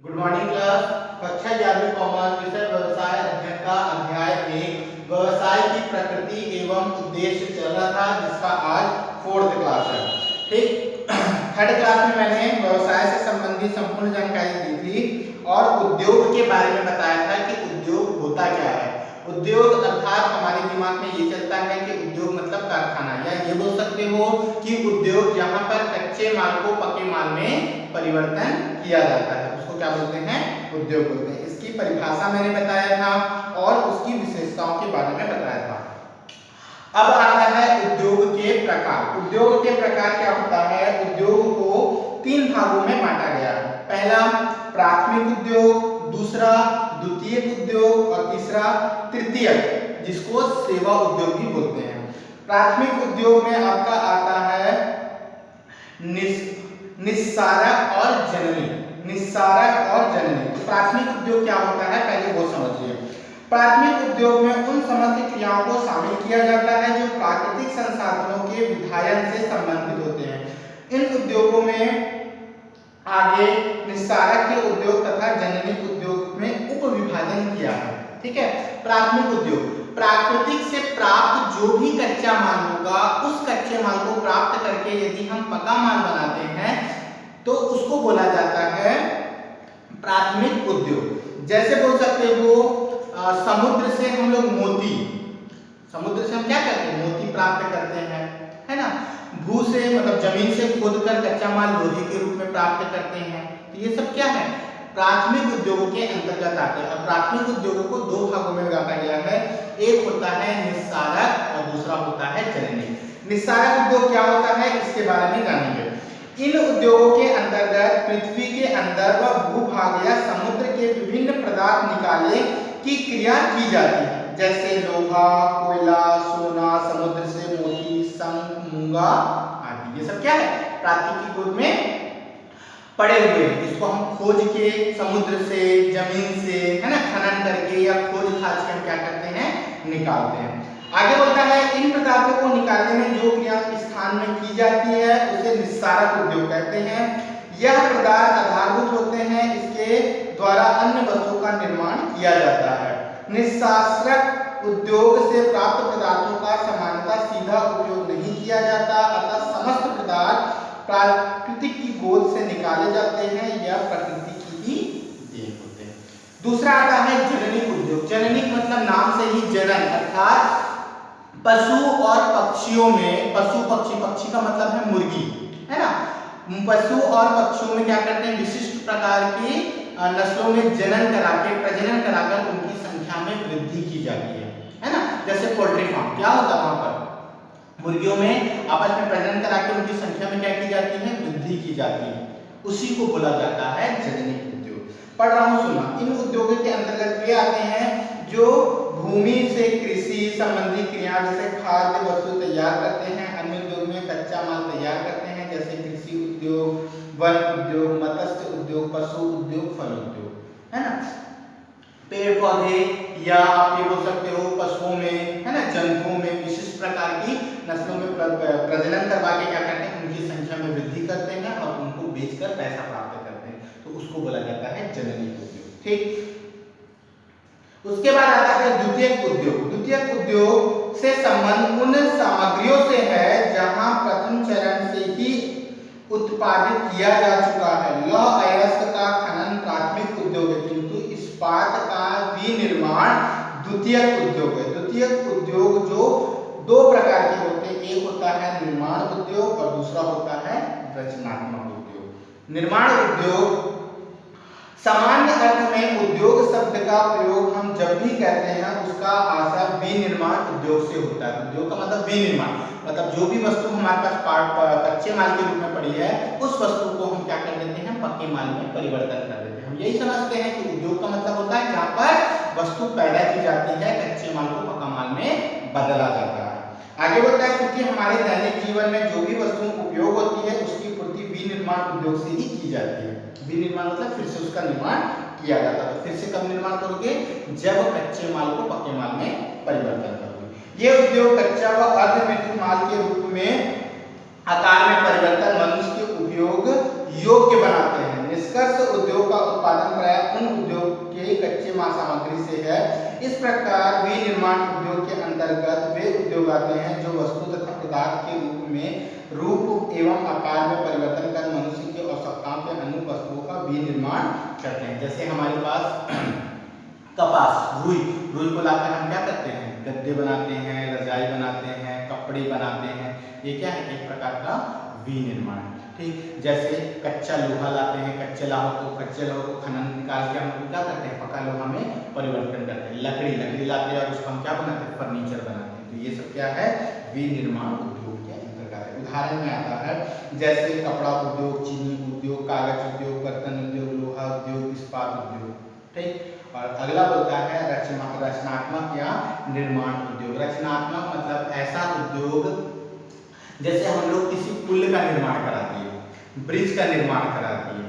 Good morning class. कक्षा 11वीं commerce विषय व्यवसाय अध्ययन का अध्याय 1 व्यवसाय की प्रकृति एवं उद्देश्य चल रहा था, जिसका आज 4th क्लास है। ठीक, 3rd क्लास में मैंने व्यवसाय से संबंधित संपूर्ण जानकारी दी थी और उद्योग के बारे में बताया था कि उद्योग होता क्या है। उद्योग अर्थात हमारे दिमाग में ये चलता है कि उद्योग मतलब कारखाना, या ये बोल सकते हो कि उद्योग जहां पर कच्चे माल को पक्के माल में परिवर्तन किया जाता है उसको क्या बोलते हैं, उद्योग बोलते हैं। इसकी परिभाषा मैंने बताया था और उसकी विशेषताओं के बारे में बताया था। अब आता है उद्योग के प्रकार। उद्योग के प्रकार क्या होता है, उद्योग को 3 भागों में बांटा गया है। पहला प्राथमिक उद्योग, दूसरा द्वितीयक उद्योग और तीसरा तृतीयक, जिसको सेवा उद्योग भी बोलते हैं। प्राथमिक उद्योग में आपका आता है निस्सारक और जननी। निस्सारक और जननी। तो प्राथमिक उद्योग क्या होता है पहले वो समझिए। प्राथमिक उद्योग में उन समस्त क्रियाओं को शामिल किया जाता है जो प्राकृतिक संसाधनों के विधायन से संबंधित होते हैं। इन उद्योगों में आगे निस्सारक के उद्योग तथा जननिक उद्योग में उप विभाजन किया है। ठीक है, प्राथमिक उद्योग प्राकृतिक से प्राप्त जो भी कच्चा माल होगा उस कच्चे माल को प्राप्त करके यदि हम पक्का माल बनाते हैं तो उसको बोला जाता है प्राथमिक उद्योग। जैसे बोल सकते हो समुद्र से हम लोग मोती, समुद्र से हम क्या करते हैं, मोती प्राप्त करते हैं, है ना। भू से मतलब जमीन से खोदकर कच्चा माल लोहे के रूप में प्राप्त करते हैं। तो ये सब क्या है, प्राथमिक उद्योगों के अंतर्गत आते हैं। और प्राथमिक उद्योगों को 2 भागों में बांटा गया है, एक होता है निस्सारक और दूसरा होता है जननिक। निस्सारक उद्योग क्या होता है इसके बारे में जानेंगे। इन उद्योगों के अंतर्गत पृथ्वी के अंदर व भूभाग या समुद्र के विभिन्न पदार्थ निकाले की क्रिया की जाती है, जैसे लोहा, कोयला, सोना, समुद्र से मोती, शंख, मूंगा आदि। ये सब क्या है, प्राकृतिक रूप में पड़े हुए हैं। इसको हम खोज के समुद्र से, जमीन से, है ना, खनन करके या खोज खाज के हम क्या करते हैं, निकालते हैं। आगे बोलता है इन पदार्थों को निकालने में जो क्रिया स्थान में की जाती है उसे निस्सारक उद्योग कहते हैं। यह पदार्थ आधारभूत होते हैं, इसके द्वारा अन्य वस्तुओं का निर्माण किया जाता है। निस्सारक उद्योग से प्राप्त पदार्थों का सामान्यतः सीधा उपयोग नहीं किया जाता, अतः समस्त पदार्थ प्राकृतिक की गोद से निकाले जाते हैं या प्रकृति की ही देन होते हैं। दूसरा आता है जननिक उद्योग। जननिक मतलब नाम से ही जनन, अर्थात पशु और पक्षियों में, पशु पक्षी, पक्षी का मतलब है मुर्गी, है ना। पशु और पक्षियों में क्या करते हैं, विशिष्ट प्रकार की नस्लों में जनन कराके, प्रजनन कराकर उनकी संख्या में वृद्धि की जाती है ना। जैसे पोल्ट्री फार्म क्या होता है, वहां पर मुर्गियों में आपस में प्रजनन करा के उनकी संख्या में क्या की जाती है, वृद्धि की जाती है। उसी को बोला जाता है जननिक उद्योग। पढ़ रहा हूँ, सुना। इन उद्योगों के अंतर्गत वे आते हैं जो भूमि से कृषि संबंधी क्रिया जैसे खाद्य वस्तु तैयार करते हैं। अन्य उद्योग में कच्चा माल तैयार करते हैं, जैसे कृषि उद्योग, वन उद्योग, मत्स्य उद्योग, पशु उद्योग, फल उद्योग, है ना। पेड़ पौधे या आप ये बोल सकते हो पशुओं में, है ना, जंतुओं में विशिष्ट प्रकार की नस्लों में प्रजनन करवा के क्या करते हैं, उनकी संख्या में वृद्धि करते हैं और उनको बेचकर पैसा प्राप्त करते हैं। तो उसको बोला जाता है जननिक उद्योग। ठीक, उसके बाद आता है द्वितीयक उद्योग। द्वितीयक उद्योग से संबंध उन सामग्रियों से है जहां प्रथम चरण से ही उत्पादित किया जा चुका है। लौह अयस्क का खनन प्राथमिक उद्योग है, किंतु इस्पात का विनिर्माण द्वितीयक उद्योग है। द्वितीयक उद्योग जो 2 प्रकार के होते हैं, एक होता है निर्माण उद्योग और दूसरा होता है रचनात्मक उद्योग। निर्माण उद्योग सामान्य अर्थ में उद्योग शब्द का प्रयोग हम जब भी कहते हैं उसका आशय विनिर्माण उद्योग से होता है। उद्योग का मतलब विनिर्माण, मतलब जो भी वस्तु हमारे पास कच्चे माल के रूप में पड़ी है उस वस्तु को हम क्या कर देते हैं, पक्के माल में परिवर्तन कर देते हैं। हम यही समझते हैं कि उद्योग का मतलब होता है जहाँ पर वस्तु पैदा की जाती है, कच्चे माल को पक्का माल में बदला जाता है। आगे बढ़ता है, क्योंकि हमारे दैनिक जीवन में जो भी वस्तु उपयोग होती है उसकी पूर्ति विनिर्माण उद्योग से ही की जाती है। विनिर्माण मतलब फिर से उसका निर्माण किया जाता है। तो फिर से कब निर्माण करोगे, जब कच्चे माल को पक्के माल में परिवर्तन करोगे। ये उद्योग कच्चा व अर्धनिर्मित माल के रूप में आकार में परिवर्तन मनुष्य के उपयोग योग्य बनाते हैं। निष्कर्ष उद्योग का उत्पादन से है। इस प्रकार विनिर्माण उद्योग के अंतर्गत वे उद्योग आते हैं जो वस्तु तथा पदार्थ के रूप एवं आकार में परिवर्तन कर मनुष्य की आवश्यकताओं के अनुरूप वस्तुओं का विनिर्माण करते हैं। जैसे हमारे पास कपास, रुई को लाकर हम क्या करते हैं, गद्दे बनाते हैं, रजाई बनाते हैं, कपड़े बनाते हैं। ये क्या है, एक प्रकार का विनिर्माण। ठीक, जैसे कच्चा लोहा लाते हैं, कच्चे लोहे को खनन निकाल के हम क्या करते हैं, पक्का लोहा में परिवर्तन करते हैं। लकड़ी लाते हैं और उसको हम क्या बनाते हैं, फर्नीचर बनाते हैं। तो ये सब क्या है, विनिर्माण उद्योग के अंतर्गत है। उदाहरण में आता है जैसे कपड़ा उद्योग, चीनी उद्योग, कागज उद्योग, बर्तन उद्योग, लोहा उद्योग, इस्पात उद्योग। ठीक, और अगला बोलता है रचनात्मक या निर्माण उद्योग। रचनात्मक मतलब ऐसा उद्योग जैसे हम लोग किसी पुल का निर्माण करा दिए, ब्रिज का निर्माण करा दिए,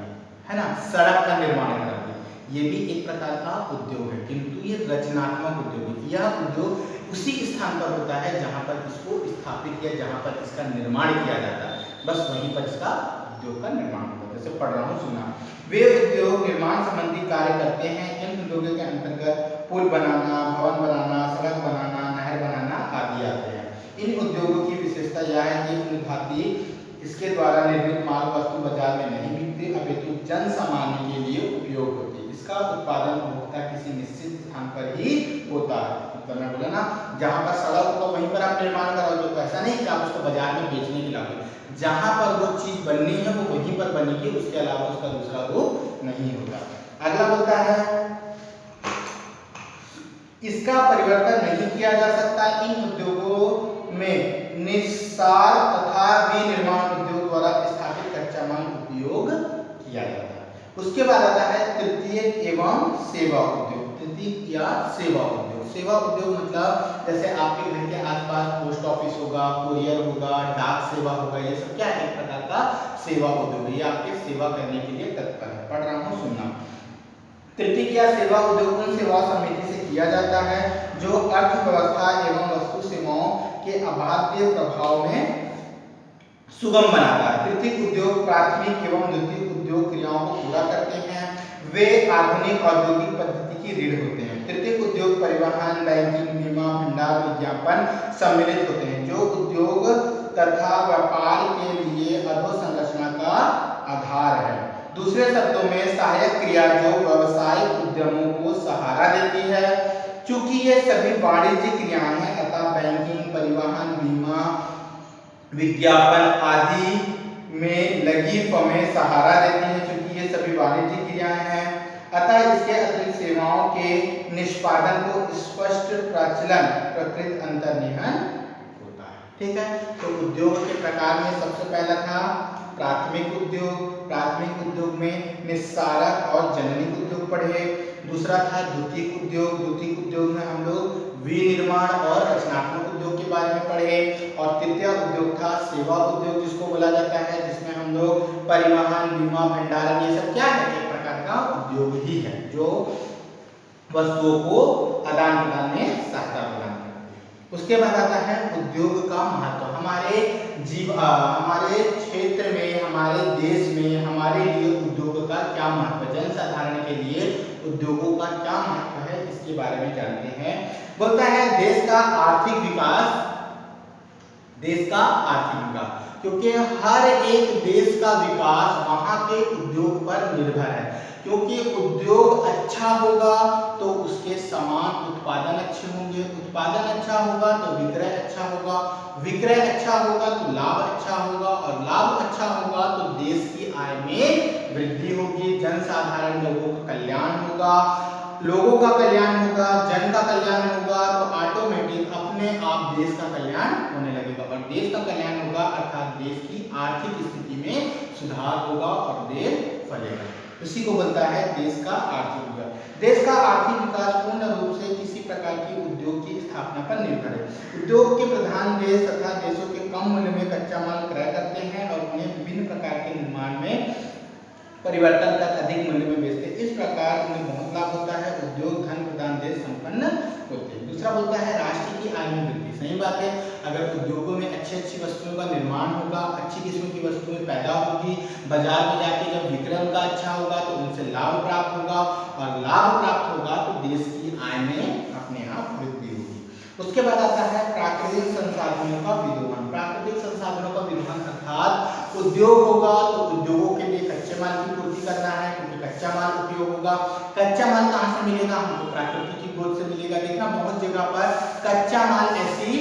है ना, सड़क का निर्माण करा दिए, ये भी एक प्रकार का उद्योग है, किंतु ये रचनात्मक उद्योग है। यह उद्योग उसी स्थान पर होता है जहां पर इसको स्थापित किया, जहां पर इसका निर्माण किया जाता है, बस वहीं पर इसका उद्योग का निर्माण होता है। जैसे पढ़ रहा हूँ, सुना। वे उद्योग निर्माण संबंधी कार्य करते हैं। इन उद्योगों के अंतर्गत पुल बनाना, भवन बनाना, सड़क बनाना, नहर बनाना आदि आते हैं। इन उद्योगों की विशेषता यह है कि उन्नति इसके द्वारा निर्मित माल वस्तु बाजार में नहीं बिकती, अपितु जन सामान्य के लिए उपयोग होती है। इसका उत्पादन उपभोक्ता किसी निश्चित स्थान पर ही होता है। तो मैं बोला ना, जहाँ पर सड़क होगा वहीं पर आप निर्माण कराओगे, तो ऐसा नहीं कि आप उसको बाजार में बेचने के लाओगे। जहां पर वो चीज बननी है वो वहीं पर बनेगी, उसके अलावा उसका दूसरा रूप नहीं होता। अगला बोलता है इसका परिवर्तन नहीं किया जा सकता। इन उद्योगों में निस्सार तथा विनिर्माण उद्योग द्वारा स्थापित कच्चा माल उपयोग किया जाता है। उसके बाद आता है तृतीय एवं सेवा उद्योग। तृतीय या सेवा उद्योग। सेवा उद्योग मतलब जैसे आपके घर के आसपास पोस्ट ऑफिस होगा, कुरियर होगा, डाक सेवा होगा, ये सब क्या है, एक प्रकार का सेवा उद्योग है। ये आपके सेवा करने के लिए तत्पर है। पढ़ रहा हूँ, सुनना। तृतीय या सेवा उद्योग उन सेवा समिति से किया जाता है जो अर्थव्यवस्था एवं वस्तु सेवाओं के अबाध्य प्रभाव में सुगम बनाता है। तृतीय उद्योग प्राथमिक एवं द्वितीय उद्योग क्रियाओं को पूरा करते हैं। वे आधुनिक औद्योगिक पद्धति की रीढ़ होते हैं। तृतीय उद्योग परिवहन, बैंकिंग, बीमा, भंडार, विज्ञापन सम्मिलित होते हैं, जो उद्योग तथा व्यापार के लिए अधोसंरचना का आधार है। दूसरे शब्दों में सहायक क्रिया जो व्यवसायिक उद्यमों को सहारा देती है। चूंकि ये सभी वाणिज्यिक क्रियाएं हैं, अतः बैंकिंग, परिवहन, बीमा, विज्ञापन आदि में लगी फर्में सहारा देती हैं, क्योंकि ये सभी वाणिज्यिक क्रियाएं हैं। अतः इसके अतिरिक्त सेवाओं के निष्पादन को स्पष्ट प्रचलन प्रकृत अंतर्निहित होता है। ठीक है, तो उद्योग के प्रकार में सबसे पहला था प्राथमिक उद्योग। प्राथमिक उद्योग में निस्सारक और जननिक उद्योग पढ़े। दूसरा था द्वितीयक उद्योग। द्वितीयक उद्योग में हम लोग विनिर्माण और रचनात्मक उद्योग के बारे में पढ़े। और तृतीय उद्योग था सेवा उद्योग, जिसको बोला जाता है, जिसमें हम लोग परिवहन, बीमा, भंडारण, ये सब क्या है, एक प्रकार का उद्योग ही है जो वस्तुओं को आदान प्रदान में सहायता प्रदान करती है। उसके बाद आता है उद्योग का महत्व। हमारे क्षेत्र में, हमारे देश में, हमारे लिए उद्योग का क्या महत्व, जनसाधारण के लिए उद्योगों का क्या महत्व है, इसके बारे में जानते हैं। बोलता है देश का आर्थिक विकास, क्योंकि हर एक देश का विकास वहां के उद्योग पर निर्भर है। क्योंकि उद्योग अच्छा होगा तो उसके सामान उत्पादन अच्छे होंगे, उत्पादन अच्छा होगा तो विक्रय अच्छा होगा, विक्रय अच्छा होगा तो लाभ अच्छा होगा, और लाभ अच्छा होगा तो देश की आय में वृद्धि होगी, जनसाधारण लोगों का कल्याण होगा, लोगों का कल्याण होगा, जन का कल्याण होगा, तो ऑटोमेटिक अपने आप देश का कल्याण होने लगेगा। और देश का कल्याण होगा अर्थात देश की आर्थिक स्थिति में सुधार होगा और देश फलेगा। इसी को बोलता है देश का आर्थिक विकास। देश का आर्थिक विकास पूर्ण रूप से किसी प्रकार की उद्योग की स्थापना पर निर्भर है। उद्योग के प्रधान देश तथा देशों के कम मूल्य में कच्चा माल क्रय करते हैं और उन्हें विभिन्न प्रकार के निर्माण में परिवर्तन कर अधिक मूल्य में बेचते हैं। इस प्रकार उन्हें बहुत लाभ होता है। उद्योग धन प्रधान देश संपन्न होते हैं। दूसरा बोलता है राष्ट्र की आय में वृद्धि। सही बात है, अगर उद्योगों में अच्छी अच्छी वस्तुओं का निर्माण होगा, अच्छी किस्म की वस्तुएं पैदा होगी, बाजार में जाके जब विक्रय उनका अच्छा होगा तो उनसे लाभ प्राप्त होगा, और लाभ प्राप्त होगा तो देश की आय उसके बाद आता है प्राकृतिक संसाधनों का विदोहन। प्राकृतिक संसाधनों का विदोहन अर्थात उद्योग होगा तो उद्योगों के लिए कच्चे माल की पूर्ति करना है, क्योंकि कच्चा माल उपयोग होगा। कच्चा माल कहाँ से मिलेगा? हमको प्रकृति की गोद से मिलेगा। देखना बहुत जगह पर कच्चा माल ऐसी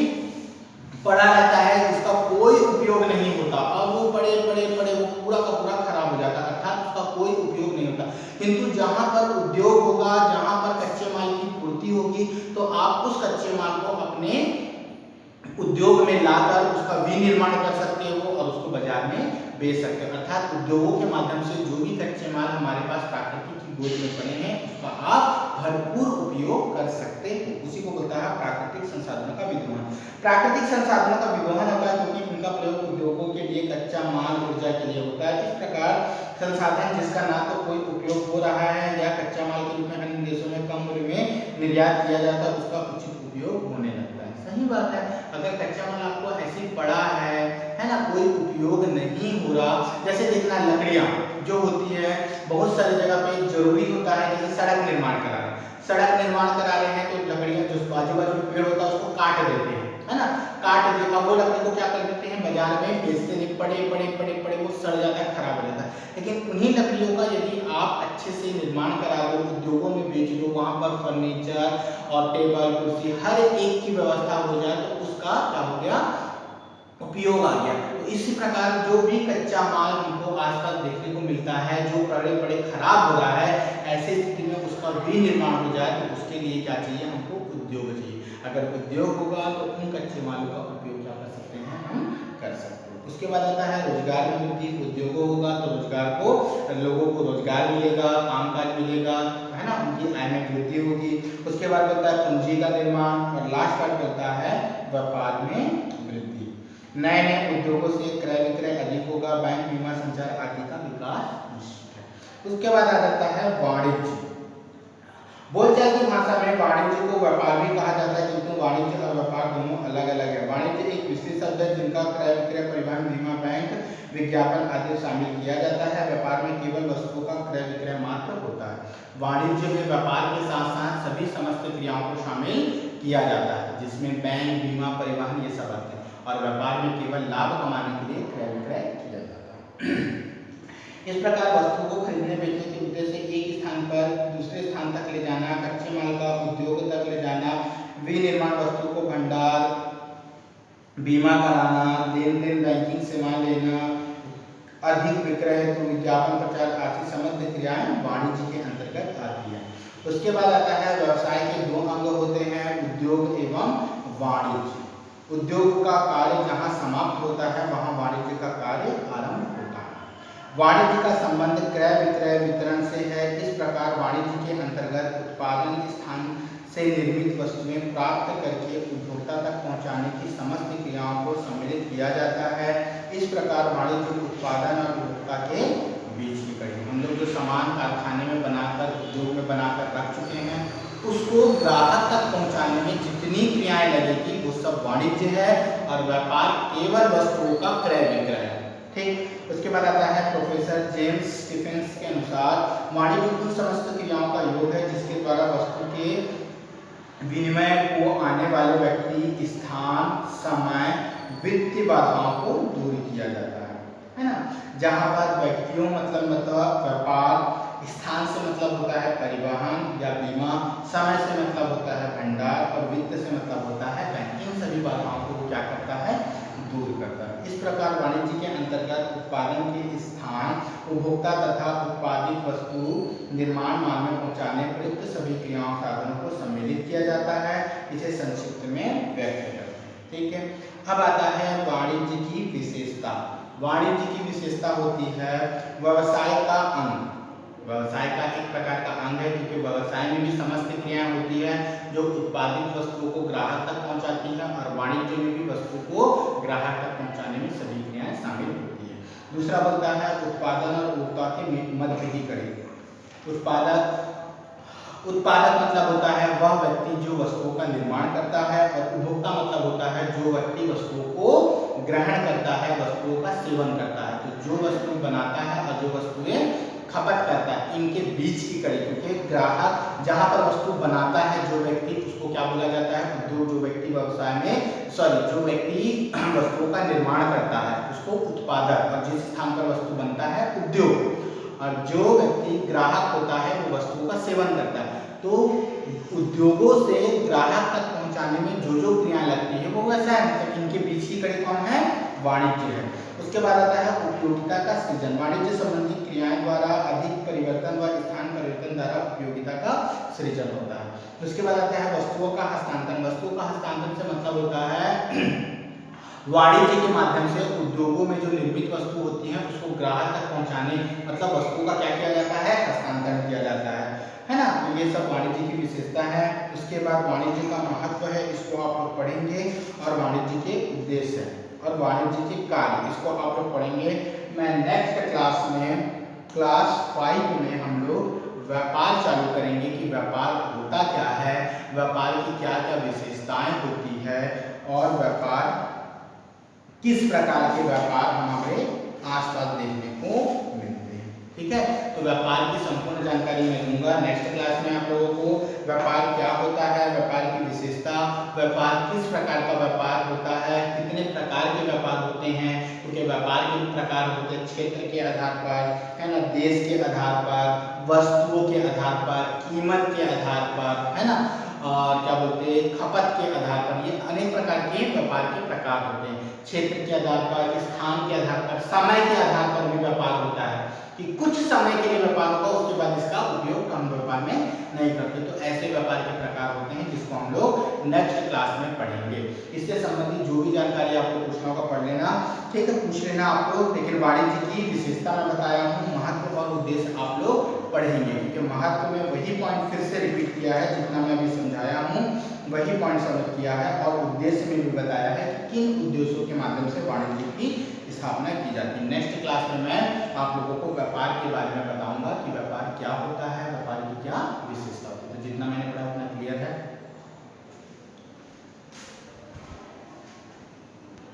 पड़ा रहता है जिसका कोई उपयोग नहीं होता, और वो पड़े वो पूरा का पूरा खराब हो जाता है, अर्थात उसका कोई उपयोग नहीं होता। किंतु जहां पर उद्योग होगा, जहां पर कच्चे माल की पूर्ति होगी, तो आप उस कच्चे माल को अपने उद्योग में लाकर उसका विनिर्माण कर सकते हो और उसको बाजार में बेच सकते हो। अर्थात उद्योगों के माध्यम से जो भी कच्चे माल हमारे पास प्राकृतिक की गोद में पड़े हैं उसका आप भरपूर उपयोग कर सकते हो। उसी को बोलता है प्राकृतिक संसाधनों का विदोहन। प्राकृतिक संसाधनों का विदोहन होता है क्योंकि उनका प्रयोग उद्योगों के लिए कच्चा माल, ऊर्जा के लिए होता है। इस प्रकार संसाधन जिसका ना तो कोई उपयोग हो रहा है या कच्चा माल के रूप में अन्य देशों में कम मूल्य में निर्यात किया जाता है, उसका उचित उपयोग होने लगता है। सही बात है। अगर कच्चा माल आपको ऐसे ही पड़ा है ना, कोई उपयोग नहीं हो रहा, जैसे देखना लकड़ियां जो होती है बहुत सारी जगह पे जरूरी होता है, जैसे सड़क निर्माण करा रहे हैं, सड़क निर्माण करा रहे हैं तो लकड़ियां जो बाजू बाजू में पेड़ होता है उसको काट देते हैं, है ना, काट देते, वो लकड़ी को क्या कर देते हैं बाजार में बेचते हैं, पड़े वो सड़ जाता है, खराब हो जाता है। लेकिन उन्हीं लकड़ियों का यदि आप अच्छे से निर्माण करा दो, उद्योगों में बेच दो, वहां पर फर्नीचर और टेबल कुर्सी हर एक की व्यवस्था हो जाए तो उसका क्या हो गया, उपयोग आ गया। तो इसी प्रकार जो भी कच्चा माल हमको आसपास देखने को मिलता है जो पड़े खराब हो रहा है, ऐसे स्थिति में उसका विनिर्माण हो जाए तो उसके लिए क्या चाहिए, हमको उद्योग चाहिए। अगर उद्योग होगा तो उन कच्चे मालों का उपयोग क्या कर सकते हैं, हम कर सकते हैं। उसके बाद आता है रोजगार में वृद्धि। उद्योग होगा तो रोजगार को, लोगों को रोजगार मिलेगा, कामकाज मिलेगा, है ना, उनकी आय में वृद्धि होगी। उसके बाद होता है पूंजी का निर्माण, और लास्ट पार्ट होता है व्यापार में वृद्धि। नए उद्योगों से क्रय विक्रय अधिक होगा, बैंक, बीमा, संचार आदि का विकास निश्चित है। उसके बाद आ जाता है वाणिज्य। बोलचाल की भाषा में वाणिज्य को व्यापार भी कहा जाता है, क्योंकि वाणिज्य और व्यापार दोनों अलग अलग है। वाणिज्य एक विशेष शब्द है जिनका क्रय विक्रय, परिवहन, बीमा, बैंक, विज्ञापन आदि शामिल किया जाता है। व्यापार में केवल वस्तुओं का क्रय विक्रय मात्र होता है। वाणिज्य में व्यापार के साथ साथ सभी समस्त क्रियाओं को शामिल किया जाता है, जिसमें बैंक, बीमा, परिवहन ये सब आते हैं। और व्यापार में केवल लाभ कमाने के लिए क्रय विक्रय किया जाता है। इस प्रकार वस्तु को खरीदने बेचने के उद्देश्य से एक स्थान पर दूसरे स्थान तक ले जाना, कच्चे माल का उद्योग तक ले जाना, विनिर्माण वस्तु को भंडार, बीमा कराना, लेन देन बैंकिंग सेवाएं लेना, अधिक विक्रय हेतु विज्ञापन प्रचार आदि समस्त क्रियाएं वाणिज्य के अंतर्गत आती है। उसके बाद आता है व्यवसाय के दो अंग होते हैं, उद्योग एवं वाणिज्य। उद्योग का कार्य जहां समाप्त होता है वहां वाणिज्य का कार्य आरंभ होता है। वाणिज्य का संबंध क्रय विक्रय वितरण से है। इस प्रकार वाणिज्य के अंतर्गत उत्पादन स्थान से निर्मित वस्तुएं प्राप्त करके उपभोक्ता तक पहुंचाने की समस्त क्रियाओं को सम्मिलित किया जाता है। इस प्रकार वाणिज्य उत्पादन और उपभोक्ता के बीच की कड़ी। हम लोग जो सामान कारखाने में बनाकर, उद्योग में बनाकर रख चुके हैं, उसको ग्राहक तक पहुंचाने में जितनी क्रियाएं लगेगी वो सब वाणिज्य है, और व्यापार केवल वस्तुओं का क्रय विक्रय है। ठीक। उसके बाद आता है प्रोफेसर जेम्स स्टीफेंस के अनुसार वाणिज्य उन समस्त क्रियाओं का योग है जिसके द्वारा वस्तु के विनिमय को आने वाले व्यक्ति, स्थान, समय, वित्तीय बाधाओं को दूर किया जाता है ना। जहां पर व्यक्तियों मतलब व्यापार, स्थान से मतलब होता है परिवहन या बीमा, समय से मतलब होता है भंडार, और वित्त से मतलब होता है बैंकिंग, सभी बाधाओं को क्या करता है, दूर करता है। इस प्रकार वाणिज्य के अंतर्गत उत्पादन के स्थान, उपभोक्ता तथा उत्पादित वस्तु निर्माण माल में पहुंचाने प्रयुक्त सभी क्रियाओं साधनों को सम्मिलित किया जाता है। इसे संक्षिप्त में व्यक्त करते हैं। ठीक है। अब आता है वाणिज्य की विशेषता। वाणिज्य की विशेषता होती है व्यवसाय का अंग। व्यवसाय का एक प्रकार का अंग है, क्योंकि व्यवसाय में भी समस्त क्रियाएं होती है जो उत्पादित वस्तुओं को ग्राहक तक पहुंचाती है, और वाणिज्य में भी वस्तु को ग्राहक तक पहुंचाने में सभी क्रियाएं शामिल होती है। दूसरा बोलता है उत्पादन और उपभोक्ता के मध्य की कड़ी। उत्पादक मतलब होता है वह व्यक्ति जो वस्तुओं का निर्माण करता है, और उपभोक्ता मतलब होता है जो व्यक्ति वस्तुओं को ग्रहण करता है, वस्तुओं का सेवन करता है। तो जो वस्तु बनाता है और जो वस्तुएं खपत करता है, इनके बीच की कड़ी, क्योंकि ग्राहक जहां पर वस्तु बनाता है जो व्यक्ति, उसको क्या बोला जाता है, उद्योग। जो व्यक्ति व्यवसाय में जो व्यक्ति वस्तुओं का निर्माण करता है उसको उत्पादक, और जिस स्थान पर वस्तु बनता है उद्योग, और जो व्यक्ति ग्राहक होता है वो वस्तुओं का सेवन करता है। तो उद्योगों से ग्राहक तक पहुंचाने में जो जो क्रियाएं लगती है वो वैसा है, मतलब इनके बीच की कड़ी कौन है, वाणिज्य है। उसके बाद आता है उपयोगिता का सृजन। वाणिज्य संबंधी क्रियाएं द्वारा अधिक परिवर्तन व स्थान परिवर्तन द्वारा उपयोगिता का सृजन होता है। उसके बाद आता है वस्तुओं का हस्तांतरण। वस्तुओं का हस्तांतरण से मतलब होता है वाणिज्य के माध्यम से उद्योगों में जो निर्मित वस्तु होती है उसको ग्राहक तक पहुंचाने, मतलब वस्तुओं का क्या किया जाता है, हस्तांतरण किया जाता है ना। तो ये सब वाणिज्य की विशेषता है। उसके बाद वाणिज्य का महत्व है, इसको आप लोग पढ़ेंगे, और वाणिज्य के उद्देश्य और वाणिज्य के कार्य, इसको आप लोग पढ़ेंगे। मैं नेक्स्ट क्लास में, क्लास 5 में हम लोग व्यापार चालू करेंगे कि व्यापार होता क्या है, व्यापार की क्या क्या विशेषताएं होती है, और व्यापार किस प्रकार के व्यापार हमारे आसपास देखने को मिलते हैं। ठीक है, तो व्यापार की संपूर्ण जानकारी मैं दूंगा नेक्स्ट क्लास में आप लोगों को। व्यापार क्या होता है, व्यापार की विशेषता, व्यापार किस प्रकार का व्यापार होता है, कितने प्रकार के व्यापार होते हैं, क्योंकि व्यापार के प्रकार होते हैं क्षेत्र के आधार पर, है ना, देश के आधार पर, वस्तुओं के आधार पर, कीमत के आधार पर, है ना, और क्या बोलते हैं, खपत के आधार पर। ये अनेक प्रकार के व्यापार के प्रकार होते हैं। क्षेत्र के आधार पर, स्थान के आधार पर, समय के आधार पर भी व्यापार होता है कि कुछ समय के लिए व्यापार होगा, उसके बाद इसका उपयोग हम व्यापार में नहीं करते। तो ऐसे व्यापार के प्रकार होते हैं जिसको हम लोग नेक्स्ट क्लास में पढ़ेंगे। इससे संबंधित जो भी जानकारी आपको पूछना होगा पढ़ लेना, ठीक है, पूछ लेना आप लोग। लेकिन वाणिज्य की विशेषता मैं बताया हूँ, महत्व और उद्देश्य आप लोग पढ़ेंगे, क्योंकि महत्व में वही पॉइंट फिर से रिपीट किया है जितना मैं अभी समझाया हूँ, वही पॉइंट समझ किया है, और उद्देश्य में भी बताया है कि किन उद्देश्यों के माध्यम से वाणिज्य की स्थापना की जाती है। नेक्स्ट क्लास में मैं आप लोगों को व्यापार के बारे में बताऊंगा कि व्यापार क्या होता है,